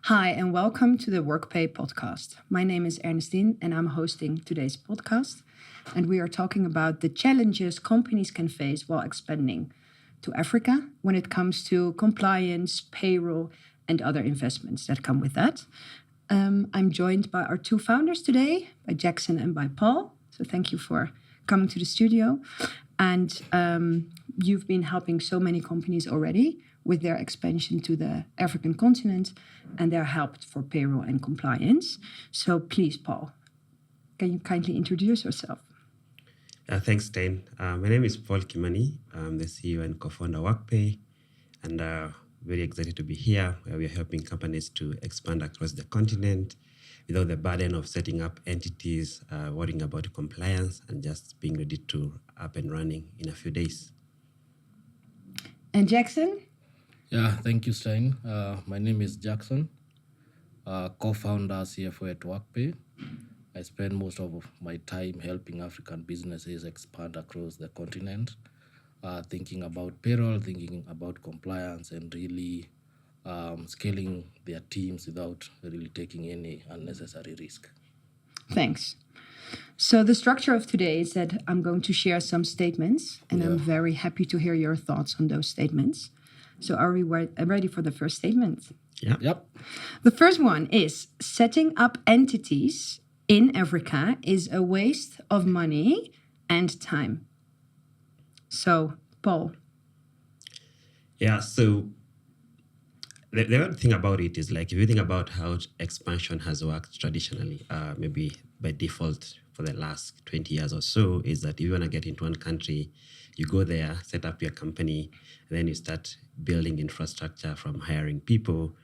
Hi, and welcome to the Workpay Podcast. My name is Stien, and I'm hosting today's podcast. And we are talking about the challenges companies can face while expanding to Africa when it comes to compliance, payroll, and other investments that come with that. I'm joined by our two founders today, by Jackson and by Paul. So thank you for coming to the studio. And you've been helping so many companies already with their expansion to the African continent and their help for payroll and compliance. So please, Paul, can you kindly introduce yourself? Thanks, Stien. My name is Paul Kimani. I'm the CEO and co-founder of Workpay, and very excited to be here where we are helping companies to expand across the continent without the burden of setting up entities, worrying about compliance, and just being ready to up and running in a few days. And Jackson? Yeah, thank you, Stien. My name is Jackson, co-founder, CFO at Workpay. I spend most of my time helping African businesses expand across the continent, thinking about payroll, thinking about compliance, and really scaling their teams without really taking any unnecessary risk. Thanks. So the structure of today is that I'm going to share some statements, and I'm very happy to hear your thoughts on those statements. So are we ready for the first statement? Yeah. Yep. The first one is setting up entities in Africa is a waste of money and time. So, Paul. Yeah, so the other thing about it is like if you think about how expansion has worked traditionally, maybe by default for the last 20 years or so, is that if you want to get into one country, you go there, set up your company, and then you start building infrastructure from hiring people.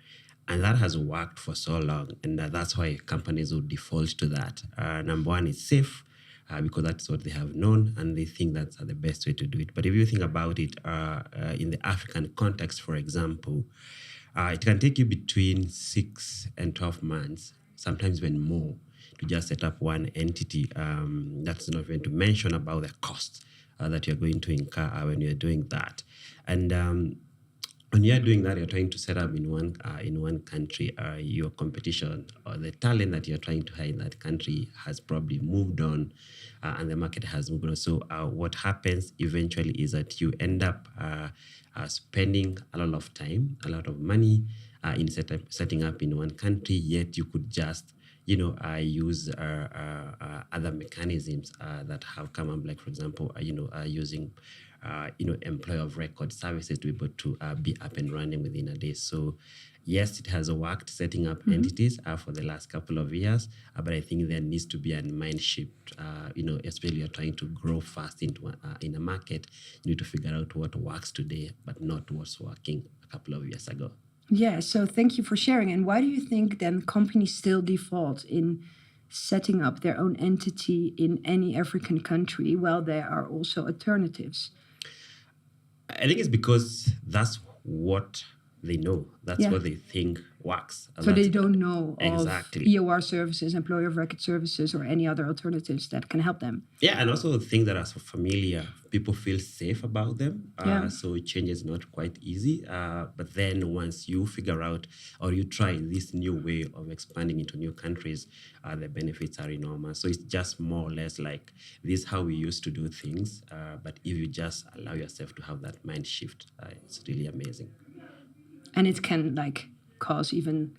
And that has worked for so long. And that's why companies would default to that. Number one, it's safe because that's what they have known and they think that's the best way to do it. But if you think about it in the African context, for example, it can take you between 6 and 12 months, sometimes even more, to just set up one entity. That's not even to mention about the cost that you're going to incur when you're doing that. And when you're doing that, you're trying to set up in one country. Your competition or the talent that you're trying to hire in that country has probably moved on, and the market has moved on. So what happens eventually is that you end up spending a lot of time, a lot of money in setting up in one country. Yet you could just use other mechanisms that have come up, like for example, using employer of record services to be able to be up and running within a day. So yes, it has worked setting up entities for the last couple of years, but I think there needs to be a mind shift. Especially you're trying to grow fast into in a market, you need to figure out what works today, but not what's working a couple of years ago. Yeah, so thank you for sharing. And why do you think then companies still default in setting up their own entity in any African country while there are also alternatives? I think it's because that's what they know. That's what they think works. So they don't know exactly of EOR services, employer of record services, or any other alternatives that can help them. Yeah, and also things that are so familiar, people feel safe about them. So change is not quite easy. But then once you figure out or you try this new way of expanding into new countries, the benefits are enormous. So it's just more or less like this is how we used to do things. But if you just allow yourself to have that mind shift, it's really amazing. And it can cause even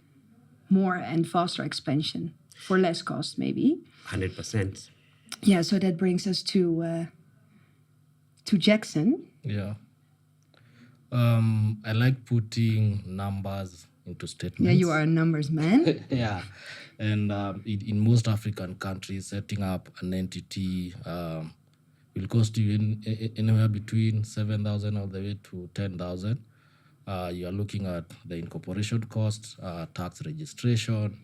more and faster expansion for less cost, maybe. 100%. Yeah, so that brings us to Jackson. Yeah. I like putting numbers into statements. Yeah, you are a numbers man. Yeah. And in most African countries, setting up an entity will cost you anywhere between 7,000 all the way to 10,000. You are looking at the incorporation cost, tax registration,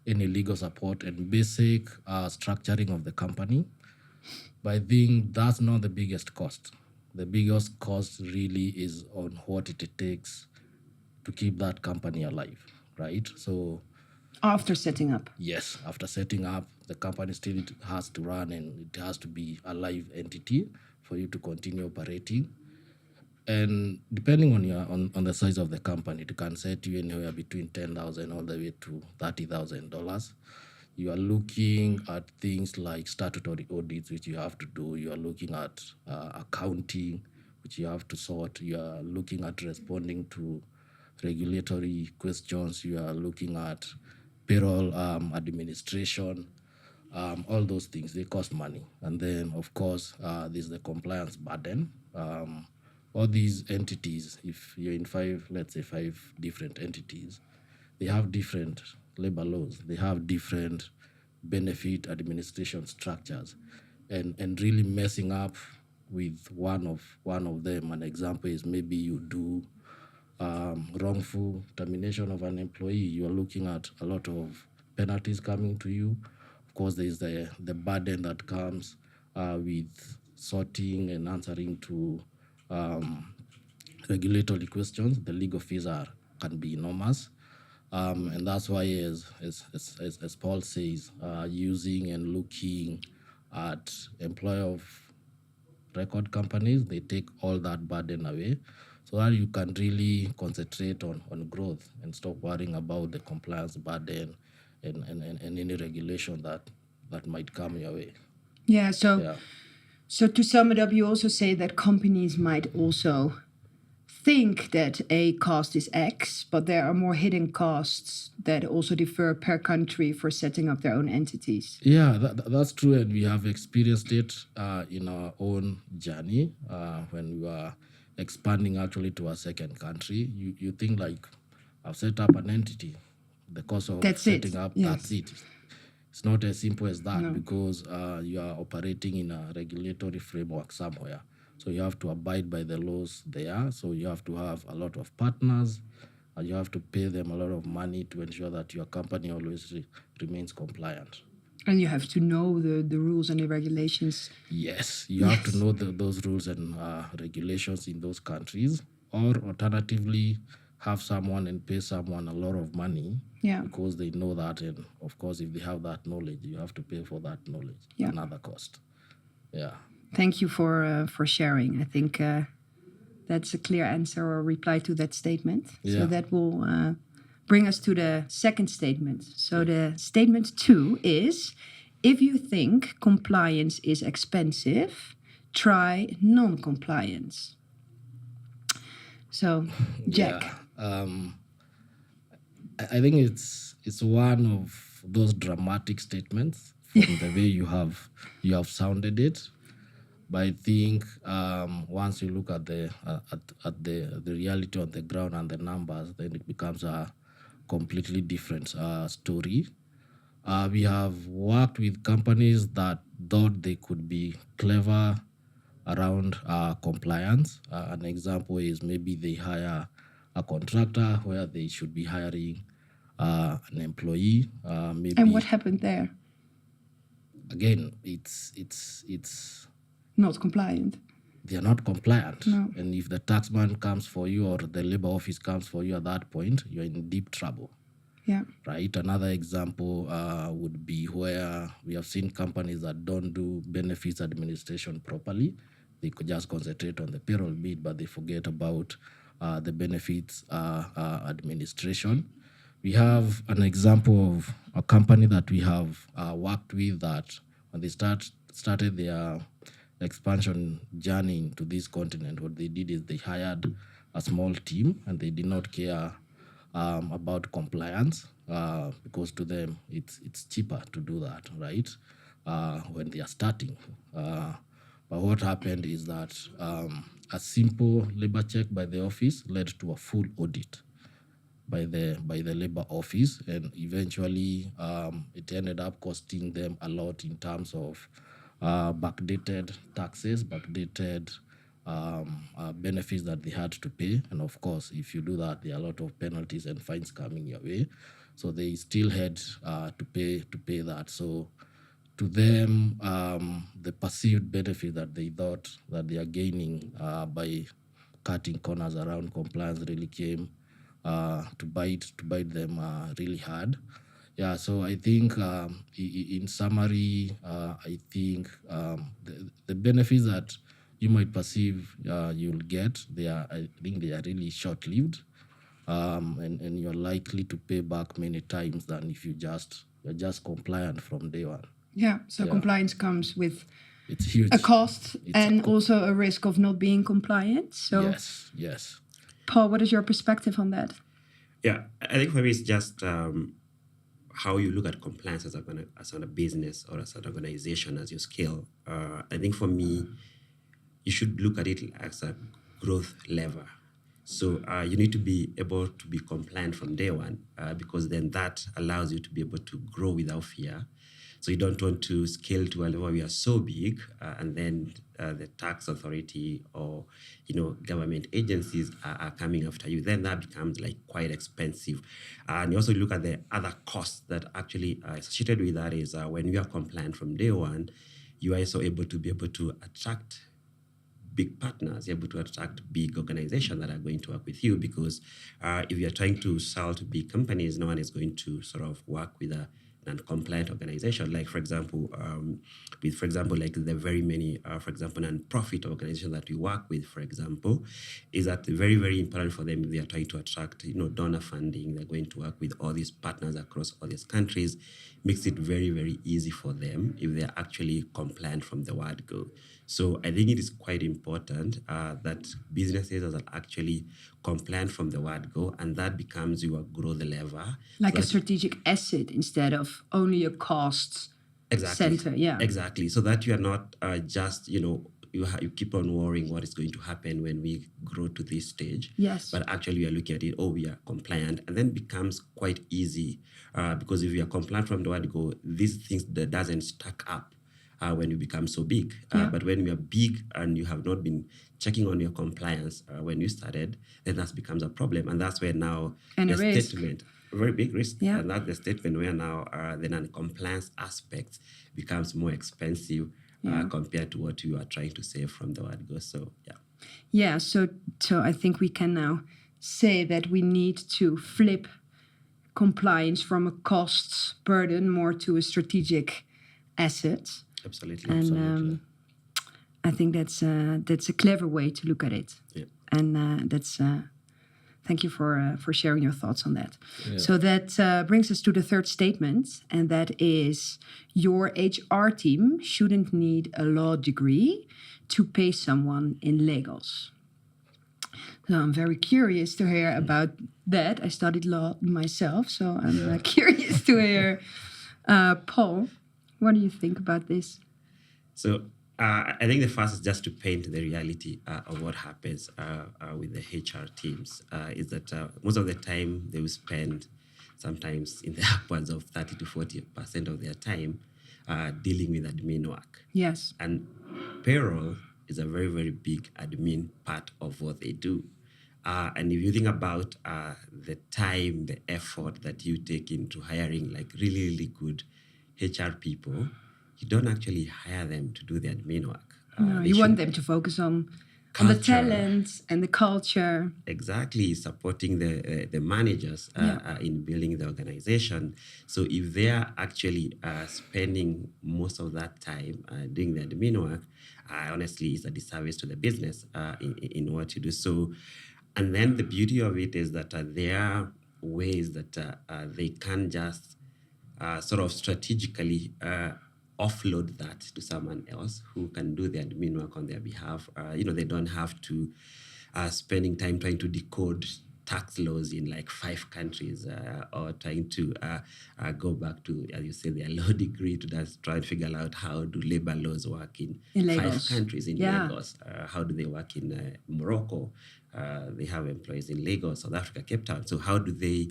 any legal support, and basic structuring of the company. But I think that's not the biggest cost. The biggest cost really is on what it takes to keep that company alive, right? So After setting up. Yes, after setting up, the company still has to run and it has to be a live entity for you to continue operating. And depending on on the size of the company, it can set you anywhere between 10,000 all the way to $30,000. You are looking at things like statutory audits, which you have to do. You are looking at accounting, which you have to sort. You are looking at responding to regulatory questions. You are looking at payroll administration. All those things, they cost money. And then, of course, there's the compliance burden. All these entities, if you're in let's say five different entities, they have different labor laws. They have different benefit administration structures. And really messing up with one of them. An example is maybe you do wrongful termination of an employee. You are looking at a lot of penalties coming to you. Of course, there's the burden that comes with sorting and answering to regulatory questions. The legal fees can be enormous. And that's why, as Paul says, using and looking at employer of record companies, they take all that burden away so that you can really concentrate on growth and stop worrying about the compliance burden and any regulation that might come your way. Yeah. So to sum it up, you also say that companies might also think that a cost is X, but there are more hidden costs that also differ per country for setting up their own entities. Yeah, that's true, and we have experienced it in our own journey when we were expanding actually to a second country. You think like, I've set up an entity, the cost of setting up, that's it. It's not as simple as that. No. Because you are operating in a regulatory framework somewhere. So you have to abide by the laws there. So you have to have a lot of partners, and you have to pay them a lot of money to ensure that your company always remains compliant. And you have to know the rules and the regulations. Yes, you have to know those rules and regulations in those countries. Or alternatively, have someone and pay someone a lot of money because they know that. And of course, if they have that knowledge, you have to pay for that knowledge, another cost. Yeah. Thank you for sharing. I think that's a clear answer or reply to that statement. Yeah. So that will bring us to the second statement. So the statement 2 is, if you think compliance is expensive, try non-compliance. So, Jack. Yeah. I think it's one of those dramatic statements from the way you have sounded it. But I think once you look at the reality on the ground and the numbers, then it becomes a completely different story. We have worked with companies that thought they could be clever around compliance. An example is maybe they hire a contractor where they should be hiring an employee. Maybe. And what happened there? Again, it's not compliant. They are not compliant. No. And if the taxman comes for you or the labor office comes for you at that point, you're in deep trouble. Yeah. Right. Another example would be where we have seen companies that don't do benefits administration properly. They could just concentrate on the payroll bit, but they forget about the benefits administration. We have an example of a company that we have worked with that when they started their expansion journey into this continent, what they did is they hired a small team and they did not care about compliance because to them it's cheaper to do that, right? When they are starting. But what happened is that a simple labor check by the office led to a full audit by the labor office, and eventually it ended up costing them a lot in terms of backdated taxes, backdated benefits that they had to pay. And of course, if you do that, there are a lot of penalties and fines coming your way. So they still had to pay that. So to them, the perceived benefit that they thought that they are gaining by cutting corners around compliance really came to bite them really hard. Yeah, so I think in summary, I think the benefits that you might perceive you'll get, I think they are really short-lived, and you're likely to pay back many times than if you're just compliant from day one. Yeah. So compliance comes with It's huge. a cost and also a risk of not being compliant. So Yes. Paul, what is your perspective on that? Yeah, I think for me it's just how you look at compliance as a business or as an organization as you scale. I think for me, you should look at it as a growth lever. So you need to be able to be compliant from day one because then that allows you to be able to grow without fear. So you don't want to scale to a level where you are so big and then the tax authority or government agencies are coming after you. Then that becomes like quite expensive. And you also look at the other costs that actually are associated with that is when you are compliant from day one, you are also able to attract big partners, you're able to attract big organizations that are going to work with you because if you're trying to sell to big companies, no one is going to sort of work with a non-compliant organization. Like, for example, like the very many, for example, non-profit organizations that we work with, for example, is that very, very important for them if they are trying to attract, donor funding. They're going to work with all these partners across all these countries. Makes it very, very easy for them if they're actually compliant from the word go. So I think it is quite important that businesses are actually compliant from the word go, and that becomes your growth lever. Like a strategic asset instead of only a cost center. Yeah, exactly. So that you are not just you keep on worrying what is going to happen when we grow to this stage. Yes. But actually, you are looking at it. Oh, we are compliant, and then becomes quite easy because if you are compliant from the word go, these things that doesn't stack up. When you become so big. But when you are big and you have not been checking on your compliance when you started, then that becomes a problem. And that's where now the statement, a very big risk, and that's the statement where now the non-compliance aspect becomes more expensive compared to what you are trying to save from the word go. So, Yeah, so I think we can now say that we need to flip compliance from a costs burden more to a strategic asset. Absolutely. I think that's a clever way to look at it. Yeah. And that's thank you for sharing your thoughts on that. Yeah. So that brings us to the third statement, and that is your HR team shouldn't need a law degree to pay someone in Lagos. So I'm very curious to hear about that. I studied law myself, so I'm curious to hear. Paul, what do you think about this? So I think the first is just to paint the reality of what happens with the HR teams is that most of the time they will spend sometimes in the upwards of 30 to 40% of their time dealing with admin work. Yes. And payroll is a very, very big admin part of what they do. And if you think about the time, the effort that you take into hiring like really, really good HR people, you don't actually hire them to do the admin work. No, you want them to focus on the talent and the culture. Exactly, supporting the managers in building the organization. So if they are actually spending most of that time doing the admin work, honestly, it's a disservice to the business in what you do. So, and then the beauty of it is that there are ways that they can just sort of strategically offload that to someone else who can do the admin work on their behalf. They don't have to spending time trying to decode tax laws in like 5 countries or trying to go back to, as you say, their law degree to just try and figure out how do labor laws work in 5 countries in Lagos. How do they work in Morocco? They have employees in Lagos, South Africa, Cape Town. So how do they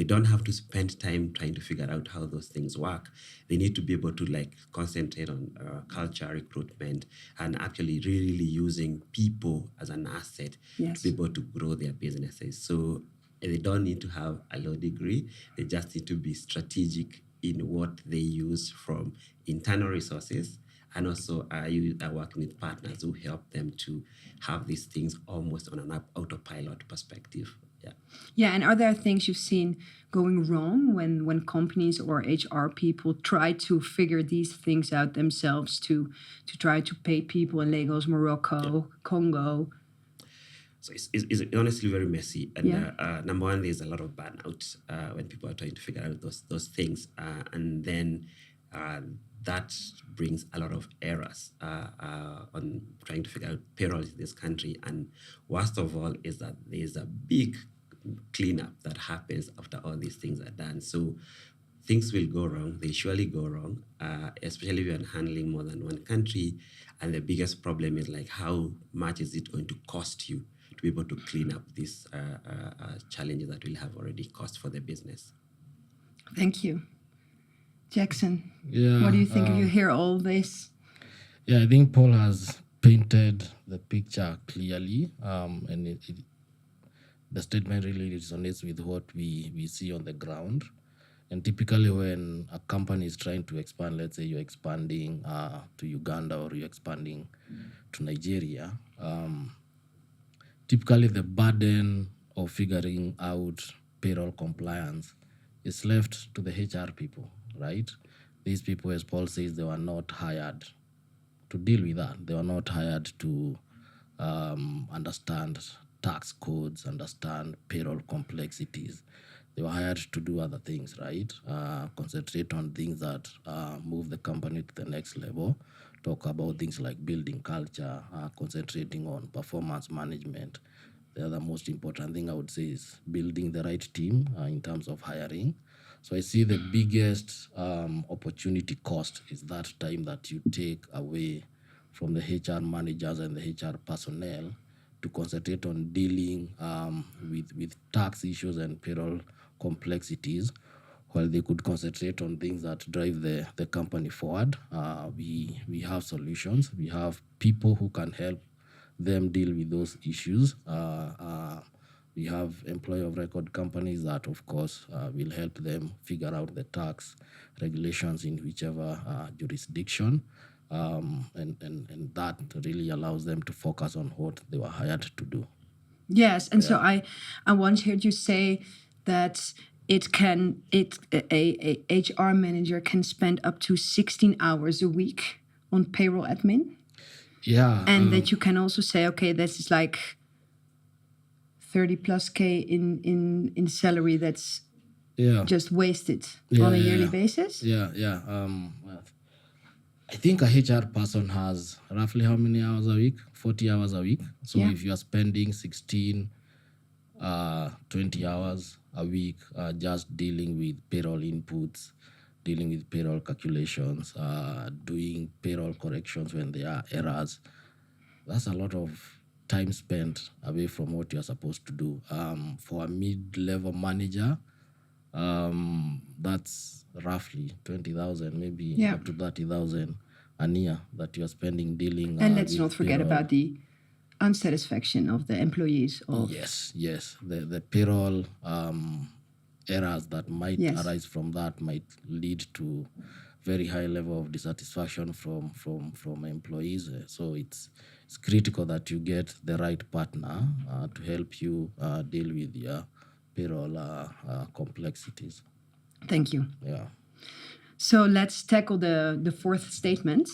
don't have to spend time trying to figure out how those things work. They need to be able to like concentrate on culture, recruitment, and actually really using people as an asset to be able to grow their businesses. So they don't need to have a law degree. They just need to be strategic in what they use from internal resources, and also you are working with partners who help them to have these things almost on an autopilot perspective. Yeah, and are there things you've seen going wrong when companies or HR people try to figure these things out themselves to try to pay people in Lagos, Morocco, Congo? So it's honestly very messy. And Yeah. number one, there's a lot of burnout when people are trying to figure out those things. And then that brings a lot of errors on trying to figure out payroll in this country. And worst of all is that there's a big cleanup that happens after all these things are done. So things will go wrong. They surely go wrong, especially if you're handling more than one country. And the biggest problem is like, how much is it going to cost you to be able to clean up these challenges that will have already cost for the business? Thank you. Jackson, Yeah. what do you think if you hear all this? Yeah, I think Paul has painted the picture clearly, and the statement really resonates with what we see on the ground. And typically when a company is trying to expand, let's say you're expanding to Uganda or you're expanding to Nigeria, typically the burden of figuring out payroll compliance is left to the HR people, right? These people, as Paul says, they were not hired to deal with that. They were not hired to understand tax codes, understand payroll complexities. They were hired to do other things, right? Concentrate on things that move the company to the next level. Talk about things like building culture, concentrating on performance management. The other most important thing I would say is building the right team in terms of hiring. So I see the biggest opportunity cost is that time that you take away from the HR managers and the HR personnel to concentrate on dealing with tax issues and payroll complexities, while they could concentrate on things that drive the company forward. We have solutions. We have people who can help them deal with those issues. We have employee of record companies that, of course, will help them figure out the tax regulations in whichever jurisdiction. And that really allows them to focus on what they were hired to do. Yes, and so I once heard you say that a HR manager can spend up to 16 hours a week on payroll admin. Yeah. And that you can also say, okay, this is like 30 plus K in salary that's just wasted on a yearly basis. Yeah. I think a HR person has roughly how many hours a week? 40 hours a week. So if you are spending 16, 20 hours a week just dealing with payroll inputs, dealing with payroll calculations, doing payroll corrections when there are errors, that's a lot of time spent away from what you're supposed to do. For a mid-level manager, that's roughly 20,000, maybe up to 30,000 a year that you're spending dealing. And let's not forget about the unsatisfaction of the employees. Yes. The payroll errors that might arise from that might lead to very high level of dissatisfaction from employees. So it's critical that you get the right partner to help you deal with your payroll complexities. Thank you. Yeah. So let's tackle the fourth statement.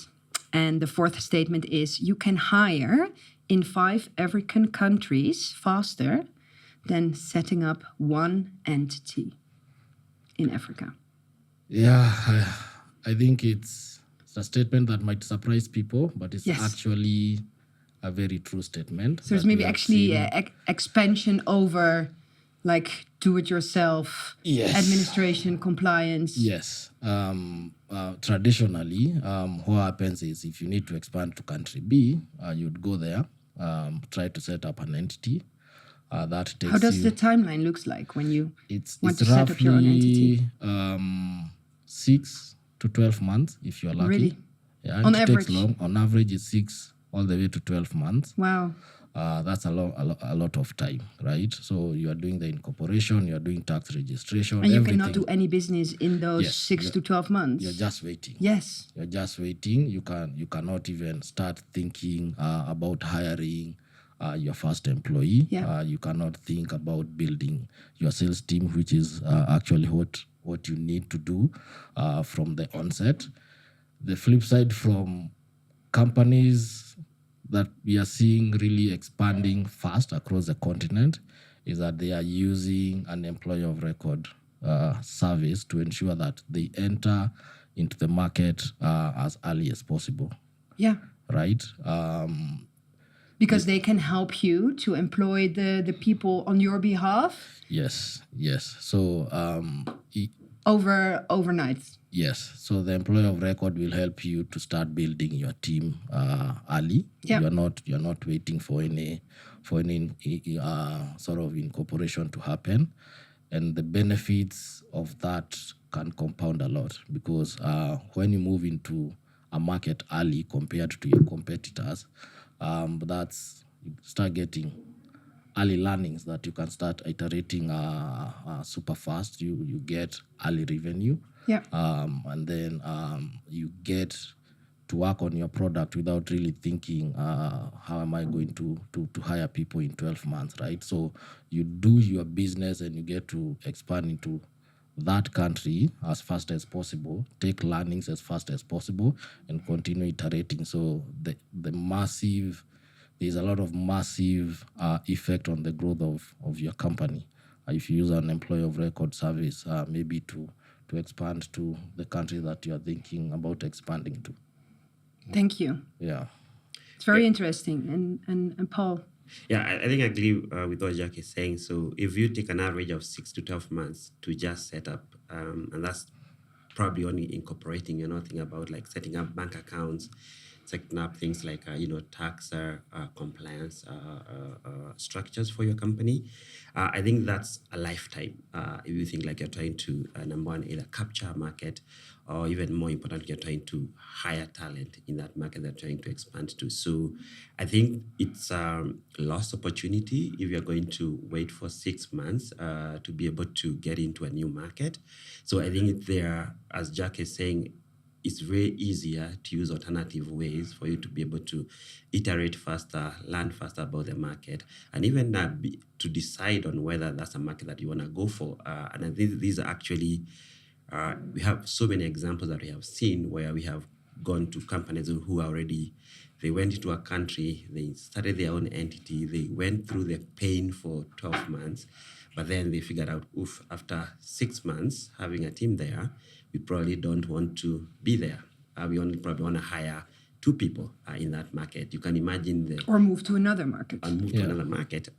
And the fourth statement is you can hire in 5 African countries faster than setting up one entity in Africa. Yeah, I think it's a statement that might surprise people, but it's actually a very true statement. So it's maybe actually expansion over like do-it-yourself, administration, compliance. Yes. Traditionally, what happens is if you need to expand to country B, you'd go there, try to set up an entity. That takes How does the timeline looks like when you want to it's set up your own entity? 6 to 12 months if you're lucky. Really? Yeah, On it average? takes long. On average, it's 6 all the way to 12 months. Wow. That's a lot of time, right? So you are doing the incorporation, you are doing tax registration, And you cannot do any business in those 6 to 12 months. You're just waiting. Yes. You're just waiting. You cannot even start thinking about hiring, your first employee. Yeah. You cannot think about building your sales team, which is actually what you need to do from the onset. The flip side from companies that we are seeing really expanding fast across the continent is that they are using an employee of record service to ensure that they enter into the market as early as possible, Yeah. right? Because they can help you to employ the people on your behalf Yes. So overnight. yes, so the employer of record will help you to start building your team early. Yeah. You're not waiting for any sort of incorporation to happen, and the benefits of that can compound a lot because when you move into a market early compared to your competitors, that's you start getting early learnings that you can start iterating super fast. You get early revenue. Yeah. And then you get to work on your product without really thinking, how am I going to hire people in 12 months, right? So you do your business and you get to expand into that country as fast as possible, take learnings as fast as possible, and continue iterating. So there's a lot of massive effect on the growth of your company if you use an employee of record service, maybe to expand to the country that you are thinking about expanding to. Thank you. Yeah. It's very interesting. And Paul. Yeah, I think I agree with what Jack is saying. So if you take an average of 6 to 12 months to just set up, and that's probably only incorporating, you're not thinking about like setting up bank accounts, setting up things like, tax compliance structures for your company. I think that's a lifetime. If you think like you're trying to, number one, either capture a market or even more importantly, you're trying to hire talent in that market they're trying to expand to. So I think it's a lost opportunity if you're going to wait for 6 months to be able to get into a new market. So I think there, as Jack is saying, it's very easier to use alternative ways for you to be able to iterate faster, learn faster about the market, and even to decide on whether that's a market that you want to go for. And I think these are actually, we have so many examples that we have seen where we have gone to companies who already, they went into a country, they started their own entity, they went through the pain for 12 months, but then they figured out, after 6 months having a team there, we probably don't want to be there. We only probably want to hire 2 people in that market. You can imagine or move to another market. And move to another market.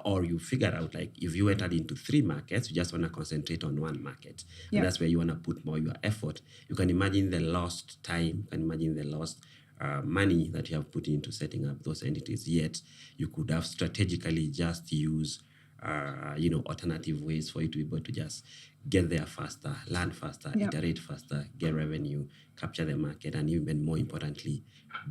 Or you figure out, like, if you entered into 3 markets, you just want to concentrate on 1 market. Yeah. And that's where you want to put more your effort. You can imagine the lost time, you can imagine the lost money that you have put into setting up those entities. Yet you could have strategically just use alternative ways for you to be able to just get there faster, learn faster, iterate faster, get revenue, capture the market, and even more importantly,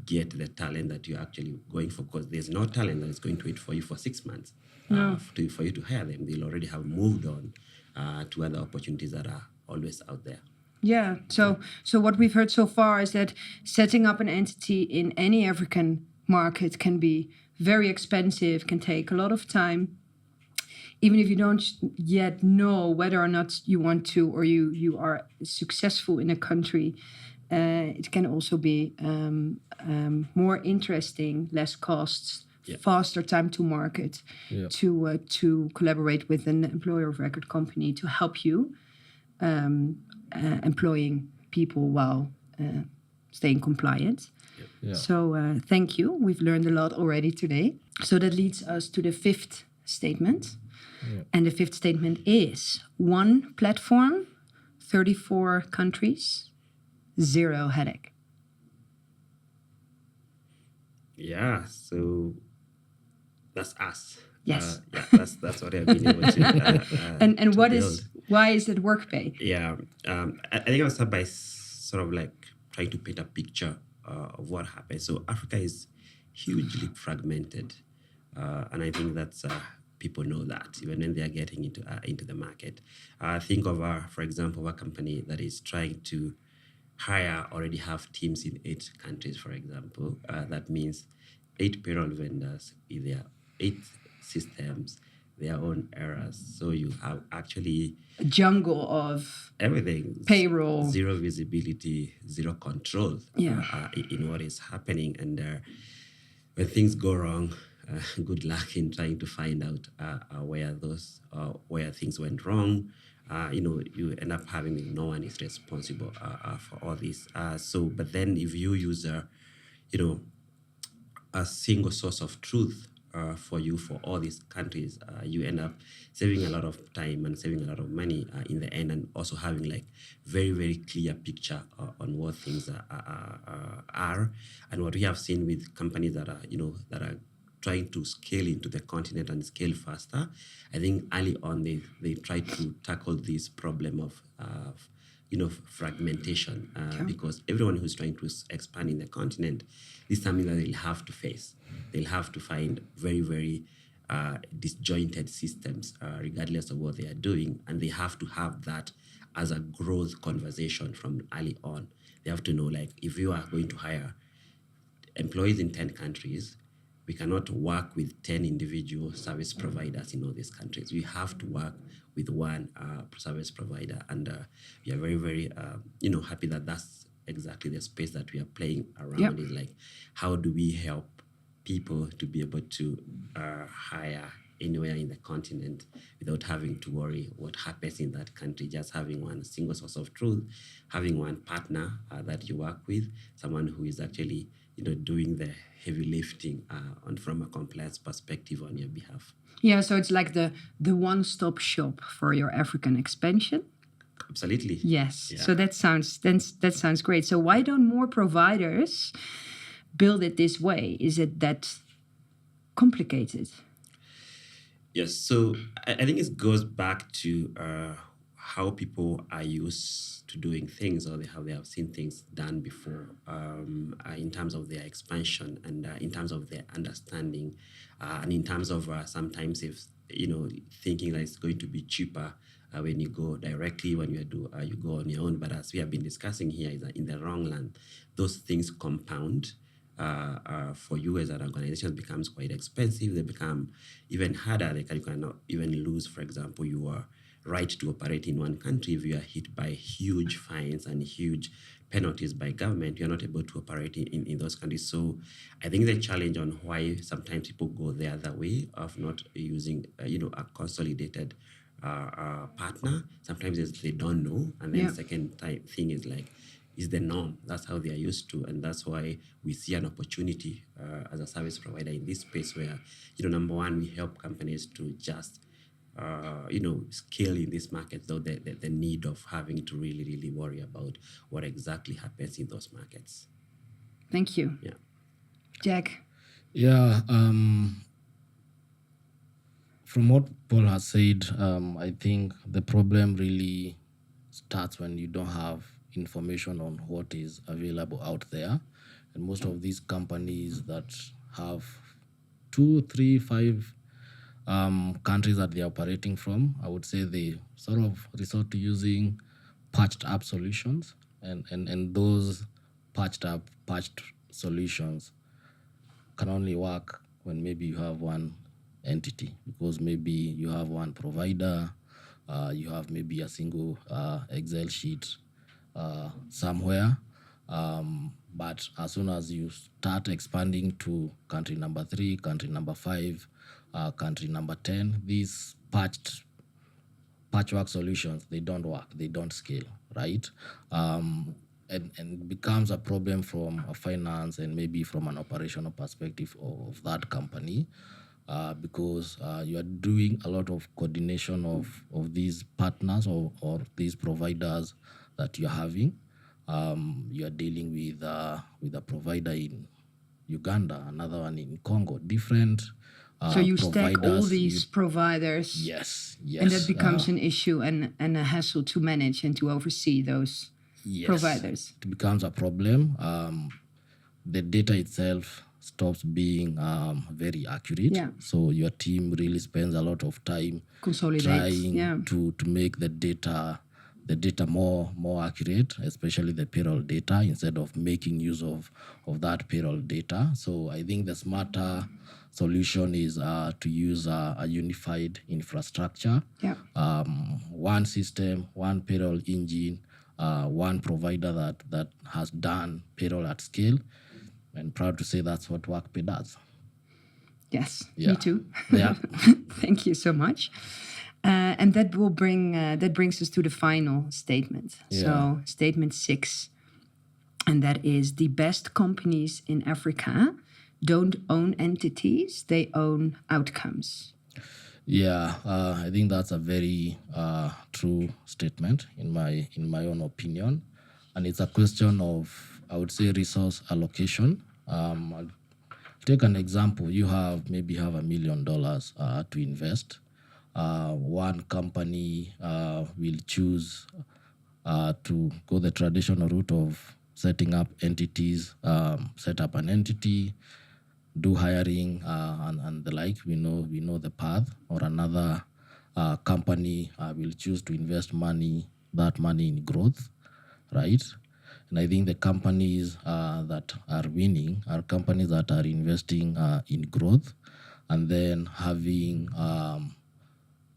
get the talent that you're actually going for, because there's no talent that is going to wait for you for 6 months for you to hire them. They'll already have moved on to other opportunities that are always out there. Yeah. So what we've heard so far is that setting up an entity in any African market can be very expensive, can take a lot of time. Even if you don't yet know whether or not you want to, or you are successful in a country, it can also be more interesting, less costs, faster time to market, to collaborate with an employer of record company to help you employing people while staying compliant. Yeah. So thank you. We've learned a lot already today. So that leads us to the 5th statement. Yeah. And the 5th statement is 1 platform, 34 countries, 0 headache. Yeah, so that's us. Yes. That's what I've been able to. And to why is it Workpay? Yeah, I think I'll start by sort of like trying to paint a picture of what happened. So Africa is hugely fragmented, and I think that's people know that even when they are getting into the market. Think of for example, a company that is trying to already have teams in 8 countries, for example. That means 8 payroll vendors with their 8 systems, their own errors. So you have actually A jungle of everything, payroll. zero visibility, zero control in what is happening. And when things go wrong, good luck in trying to find out where things went wrong. You end up having no one is responsible for all this. But then if you use a single source of truth for you for all these countries, you end up saving a lot of time and saving a lot of money in the end, and also having like very, very clear picture on what things are. And what we have seen with companies that are trying to scale into the continent and scale faster, I think early on they tried to tackle this problem of fragmentation, because everyone who's trying to expand in the continent, this is something that they'll have to face. They'll have to find very, very disjointed systems, regardless of what they are doing, and they have to have that as a growth conversation from early on. They have to know, like, if you are going to hire employees in 10 countries, we cannot work with 10 individual service providers in all these countries. We have to work with one service provider. And we are very, very, happy that that's exactly the space that we are playing around. Is like, how do we help people to be able to hire anywhere in the continent without having to worry what happens in that country, just having one single source of truth, having one partner that you work with, someone who is actually doing the heavy lifting from a compliance perspective on your behalf. Yeah, so it's like the one-stop shop for your African expansion. Absolutely. Yes. Yeah. So that sounds great. So why don't more providers build it this way? Is it that complicated? Yes. So I think it goes back to how people are used to doing things, or how they have seen things done before, in terms of their expansion, and in terms of their understanding, and in terms of sometimes if thinking that it's going to be cheaper when you go directly, when you go on your own. But as we have been discussing here, is that in the wrong land, those things compound. For you as an organization, becomes quite expensive. They become even harder. You cannot even lose, for example, your right to operate in one country. If you are hit by huge fines and huge penalties by government, you're not able to operate in those countries. So I think the challenge on why sometimes people go the other way of not using a consolidated partner, sometimes they don't know. And then second thing is like, is the norm. That's how they are used to. And that's why we see an opportunity as a service provider in this space where, number one, we help companies to just, scale in this market, though the need of having to really, really worry about what exactly happens in those markets. Thank you. Yeah. Jack? Yeah. From what Paul has said, I think the problem really starts when you don't have information on what is available out there. And most of these companies that have 2, 3, 5 countries that they're operating from, I would say they sort of resort to using patched up solutions, and those patched solutions can only work when maybe you have one entity, because maybe you have one provider, you have maybe a single Excel sheet somewhere, but as soon as you start expanding to country number 3, country number 5, country number 10, these patchwork solutions, they don't work, they don't scale, right? And it becomes a problem from a finance and maybe from an operational perspective of that company, because you are doing a lot of coordination of these partners or these providers that you're having. You are dealing with a provider in Uganda, another one in Congo, different so you stack all these you- providers. Yes. And that becomes an issue and a hassle to manage and to oversee those Yes. providers. It becomes a problem. The data itself stops being very accurate. Yeah. So your team really spends a lot of time Consolidate. trying Yeah. to make the data the data more accurate, especially the payroll data, instead of making use of that payroll data. So I think the smarter solution is to use a unified infrastructure, Yeah. one system, one payroll engine, one provider that has done payroll at scale. And proud to say that's what Workpay does. Yes, Yeah. me too. Yeah. Thank you so much. And that will brings us to the final statement. So statement 6, and that is the best companies in Africa don't own entities; they own outcomes. Yeah, I think that's a very true statement in my own opinion, and it's a question of, I would say, resource allocation. I'll take an example. You maybe have $1 million to invest. One company will choose to go the traditional route of setting up entities, set up an entity, do hiring and the like. We know the path. Or another company will choose to invest that money in growth, right? And I think the companies that are winning are companies that are investing in growth, and then having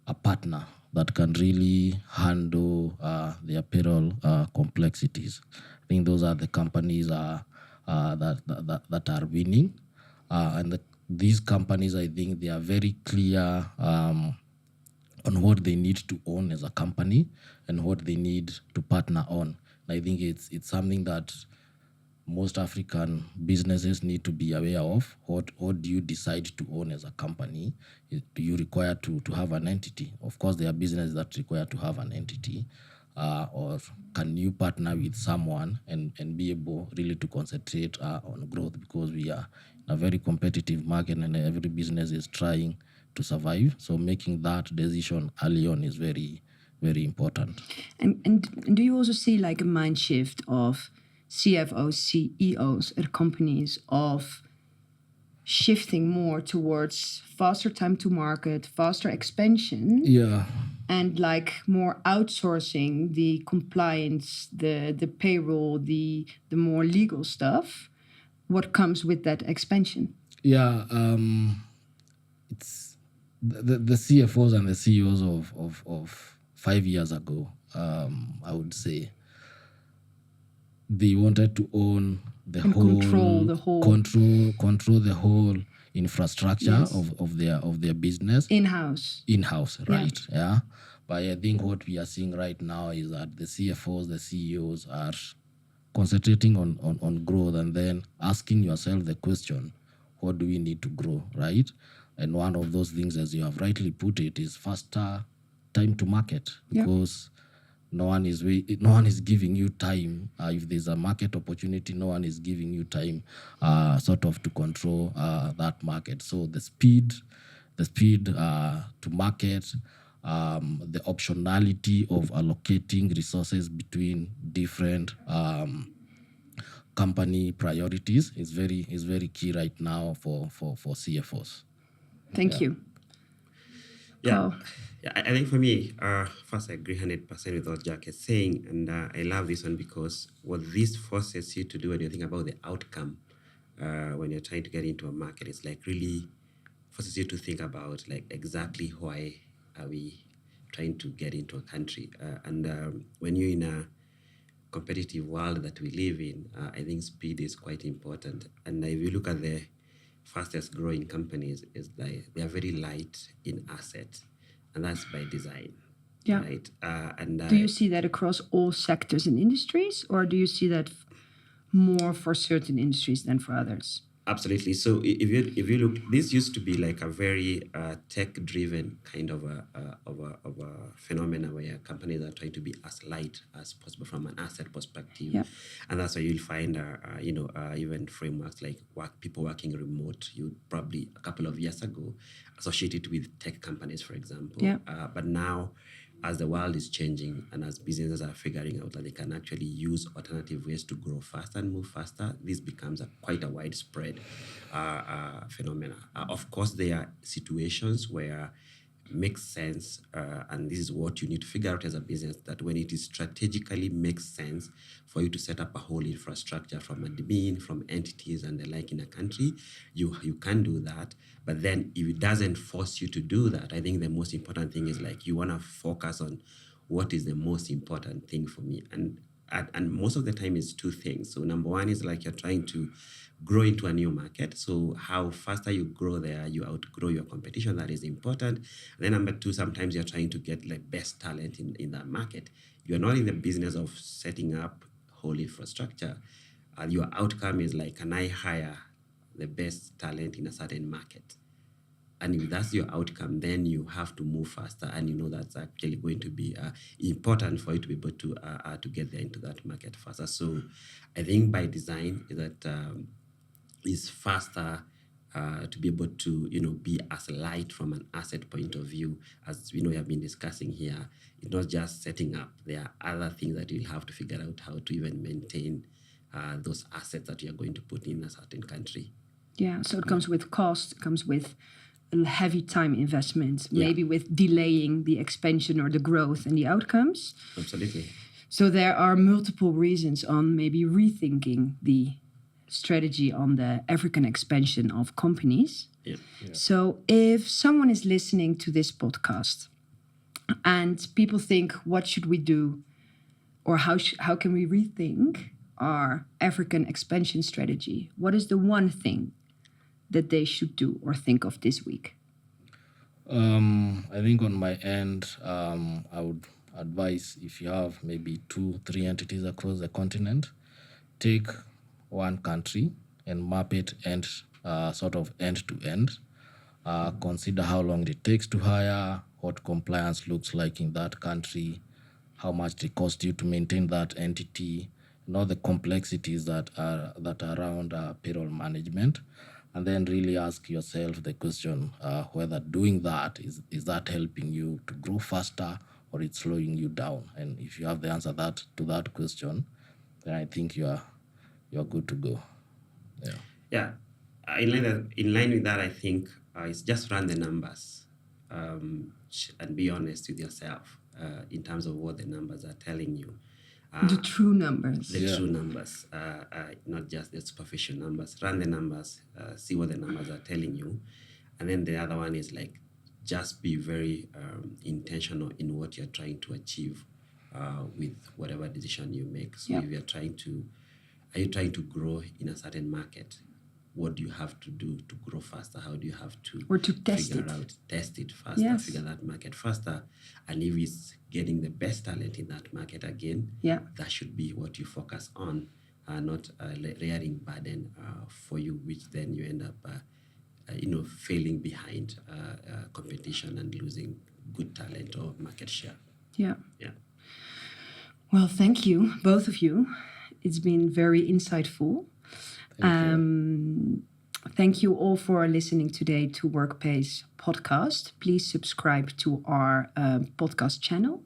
a partner that can really handle their payroll complexities. I think those are the companies that are winning. And these companies, I think they are very clear on what they need to own as a company and what they need to partner on. And I think it's something that most African businesses need to be aware of. What do you decide to own as a company? Do you require to have an entity? Of course, there are businesses that require to have an entity. Or can you partner with someone and be able really to concentrate on growth, because we are in a very competitive market and every business is trying to survive. So making that decision early on is very, very important. And do you also see like a mind shift of CFOs, CEOs at companies of shifting more towards faster time to market, faster expansion? Yeah. And like more outsourcing the compliance, the payroll, the more legal stuff. What comes with that expansion? Yeah, it's the CFOs and the CEOs of 5 years ago. I would say they wanted to own the And whole, control the whole infrastructure Yes. of their business in-house. Right? Yeah. But I think what we are seeing right now is that the CFOs, the CEOs are concentrating on growth, and then asking yourself the question, what do we need to grow, right? And one of those things, as you have rightly put it, is faster time to market, because no one is giving you time. If there's a market opportunity, no one is giving you time sort of to control that market. So the speed to market, the optionality of allocating resources between different company priorities is very key right now for CFOs. Thank you. Yeah. Yeah, I think for me, first I agree 100% with what Jack is saying, and I love this one because what this forces you to do when you think about the outcome, when you're trying to get into a market, it's like really forces you to think about like exactly why are we trying to get into a country, and when you're in a competitive world that we live in, I think speed is quite important. And if you look at the fastest growing companies, is like they are very light in assets, and that's by design. Yeah. Right. And Do you see that across all sectors and industries, or do you see that more for certain industries than for others? Absolutely. So if you look, this used to be like a very tech-driven kind of a phenomena where companies are trying to be as light as possible from an asset perspective, Yeah. and that's why you'll find even frameworks like people working remote. You probably a couple of years ago associated with tech companies, for example. Yeah. But now, as the world is changing and as businesses are figuring out that they can actually use alternative ways to grow faster and move faster, this becomes quite a widespread phenomena. Of course, there are situations where makes sense, and this is what you need to figure out as a business, that when it is strategically makes sense for you to set up a whole infrastructure from admin, from entities and the like in a country, you can do that. But then if it doesn't force you to do that, I think the most important thing is like you want to focus on what is the most important thing for me. And most of the time it's two things. So number one is like you're trying to grow into a new market. So how faster you grow there, you outgrow your competition. That is important. And then number two, sometimes you're trying to get like best talent in that market. You're not in the business of setting up whole infrastructure. Your outcome is like, can I hire the best talent in a certain market? And if that's your outcome, then you have to move faster, and you know that's actually going to be important for you to be able to get there into that market faster. So I think by design that is faster to be able to be as light from an asset point of view, as we have been discussing here. It's not just setting up. There are other things that you'll have to figure out how to even maintain those assets that you're going to put in a certain country. Yeah, so it comes with cost, it comes with a heavy time investment, maybe with delaying the expansion or the growth and the outcomes. Absolutely. So there are multiple reasons on maybe rethinking the strategy on the African expansion of companies. Yeah. So if someone is listening to this podcast and people think, what should we do? Or how can we rethink our African expansion strategy? What is the one thing that they should do or think of this week? I think on my end, I would advise, if you have maybe 2-3 entities across the continent, take one country and map it sort of end to end. Consider how long it takes to hire, what compliance looks like in that country, how much it costs you to maintain that entity, and all the complexities that are around payroll management. And then really ask yourself the question whether doing that is that helping you to grow faster or it's slowing you down. And if you have the answer to that question, then I think you're good to go. Yeah. In line with that, I think it's just run the numbers and be honest with yourself in terms of what the numbers are telling you. The true numbers. True numbers, not just the superficial numbers. Run the numbers, see what the numbers are telling you. And then the other one is like, just be very intentional in what you're trying to achieve with whatever decision you make. So if you're are you trying to grow in a certain market? What do you have to do to grow faster? How do you have to test it faster, figure that market faster? And if it's getting the best talent in that market again, that should be what you focus on, not layering burden for you, which then you end up failing behind competition and losing good talent or market share. Yeah. Well, thank you, both of you. It's been very insightful. Thank you all for listening today to Workpay's podcast. Please subscribe to our podcast channel.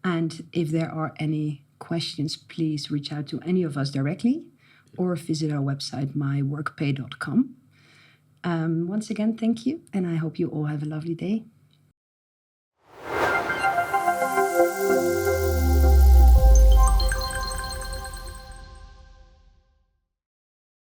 And if there are any questions, please reach out to any of us directly or visit our website, myworkpay.com. Once again, thank you. And I hope you all have a lovely day.